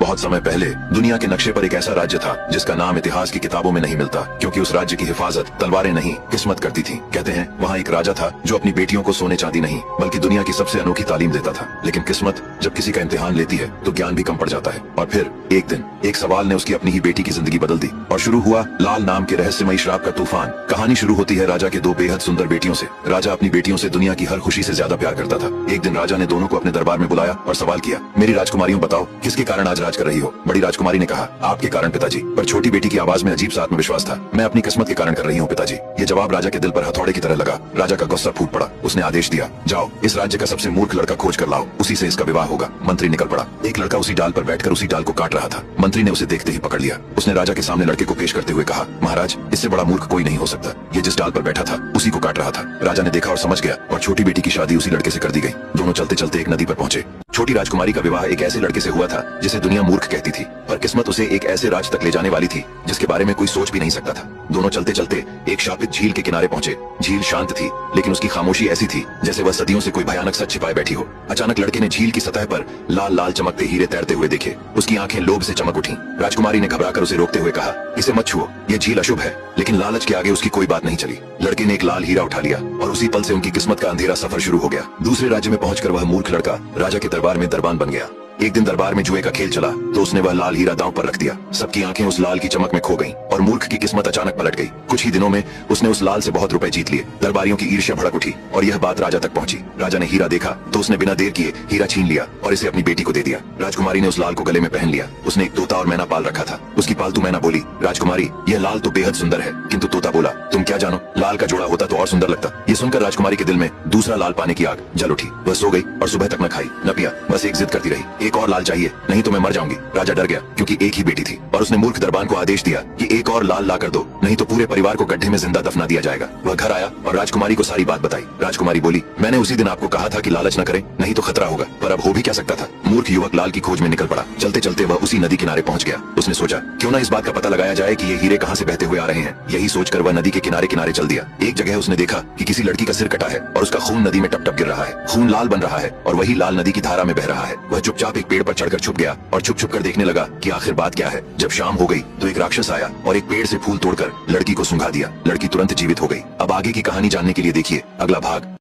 बहुत समय पहले दुनिया के नक्शे पर एक ऐसा राज्य था जिसका नाम इतिहास की किताबों में नहीं मिलता, क्योंकि उस राज्य की हिफाजत तलवारें नहीं किस्मत करती थी। कहते हैं वहाँ एक राजा था जो अपनी बेटियों को सोने चांदी नहीं बल्कि दुनिया की सबसे अनोखी तालीम देता था। लेकिन किस्मत जब किसी का इम्तिहान लेती है तो ज्ञान भी कम पड़ जाता है। और फिर एक दिन एक सवाल ने उसकी अपनी ही बेटी की जिंदगी बदल दी और शुरू हुआ लाल नाम के रहस्यमयी शराब का तूफान। कहानी शुरू होती है राजा के दो बेहद सुंदर बेटियों से। राजा अपनी बेटियों से दुनिया की हर खुशी से ज्यादा प्यार करता था। एक दिन राजा ने दोनों को अपने दरबार में बुलाया और सवाल किया, मेरी राजकुमारियों बताओ किसके कारण आज राज कर रही हो। बड़ी राजकुमारी ने कहा, आपके कारण पिताजी। पर छोटी बेटी की आवाज में अजीब सा आत्मविश्वास था, मैं अपनी किस्मत के कारण कर रही हूँ पिताजी। ये जवाब राजा के दिल पर हथौड़े की तरह लगा। राजा का गुस्सा फूट पड़ा। उसने आदेश दिया, जाओ इस राज्य का सबसे मूर्ख लड़का खोज कर लाओ, उसी से इसका विवाह होगा। मंत्री निकल पड़ा। एक लड़का उसी डाल पर बैठकर उसी डाल को काट रहा था। मंत्री ने उसे देखते ही पकड़ लिया। उसने राजा के सामने लड़के को पेश करते हुए कहा, महाराज इससे बड़ा मूर्ख कोई नहीं हो सकता। ये जिस डाल पर बैठा था उसी को काट रहा था। राजा ने देखा और समझ गया और छोटी बेटी की शादी उसी लड़के से कर दी गई। दोनों चलते चलते एक नदी पर पहुंचे। छोटी राजकुमारी का विवाह एक ऐसे लड़के से हुआ था जिसे दुनिया मूर्ख कहती थी, पर किस्मत उसे एक ऐसे राज तक ले जाने वाली थी जिसके बारे में कोई सोच भी नहीं सकता था। दोनों चलते चलते एक शापित झील के किनारे पहुंचे। झील शांत थी, लेकिन उसकी खामोशी ऐसी थी जैसे वह सदियों से कोई भयानक सच छिपाए बैठी हो। अचानक लड़के ने झील की सतह पर लाल लाल चमकते हीरे तैरते हुए देखे। उसकी आंखें लोभ से चमक उठी। राजकुमारी ने घबराकर उसे रोकते हुए कहा, इसे मत छुओ, ये झील अशुभ है। लेकिन लालच के आगे उसकी कोई बात नहीं चली। लड़के ने एक लाल हीरा उठा लिया और उसी पल से उनकी किस्मत का अंधेरा सफर शुरू हो गया। दूसरे राज्य में पहुंचकर वह मूर्ख लड़का राजा के दरबार में दरबान बन गया। एक दिन दरबार में जुए का खेल चला तो उसने वह लाल हीरा दांव पर रख दिया। सबकी आंखें उस लाल की चमक में खो गईं और मूर्ख की किस्मत अचानक पलट गई। कुछ ही दिनों में उसने उस लाल से बहुत रुपए जीत लिए। दरबारियों की ईर्ष्या भड़क उठी और यह बात राजा तक पहुंची। राजा ने हीरा देखा तो उसने बिना देर किए हीरा छीन लिया और इसे अपनी बेटी को दे दिया। राजकुमारी ने उस लाल को गले में पहन लिया। उसने एक तोता और मैना पाल रखा था। उसकी पालतू मैना बोली, राजकुमारी यह लाल तो बेहद सुंदर है। किंतु तोता बोला, तुम क्या जानो, लाल का जोड़ा होता तो और सुंदर लगता। ये सुनकर राजकुमारी के दिल में दूसरा लाल पाने की आग जल उठी। वह सो गई और सुबह तक न खाई न पिया, बस एक जिद करती रही, एक और लाल चाहिए, नहीं तो मैं मर जाऊंगी। राजा डर गया क्योंकि एक ही बेटी थी और उसने मूर्ख दरबान को आदेश दिया कि एक और लाल ला कर दो, नहीं तो पूरे परिवार को गड्ढे में जिंदा दफना दिया जाएगा। वह घर आया और राजकुमारी को सारी बात बताई। राजकुमारी बोली, मैंने उसी दिन आपको कहा था कि लालच न करें, नहीं तो खतरा होगा, पर अब हो भी क्या सकता था। मूर्ख युवक लाल की खोज में निकल पड़ा। चलते चलते वह उसी नदी किनारे पहुंच गया। उसने सोचा, क्यों ना इस बात का पता लगाया जाए कि ये हीरे कहाँ से बहते हुए आ रहे हैं। यही सोचकर वह नदी के किनारे किनारे चल दिया। एक जगह उसने देखा कि किसी लड़की का सिर कटा है और उसका खून नदी में टप टप गिर रहा है। खून लाल बन रहा है और वही लाल नदी की धारा में बह रहा है। वह चुपचाप एक पेड़ पर चढ़कर छुप गया और छुप छुप कर देखने लगा कि आखिर बात क्या है। जब शाम हो गई तो एक राक्षस आया और एक पेड़ से फूल तोड़कर लड़की को सुंघा दिया। लड़की तुरंत जीवित हो गई। अब आगे की कहानी जानने के लिए देखिए अगला भाग।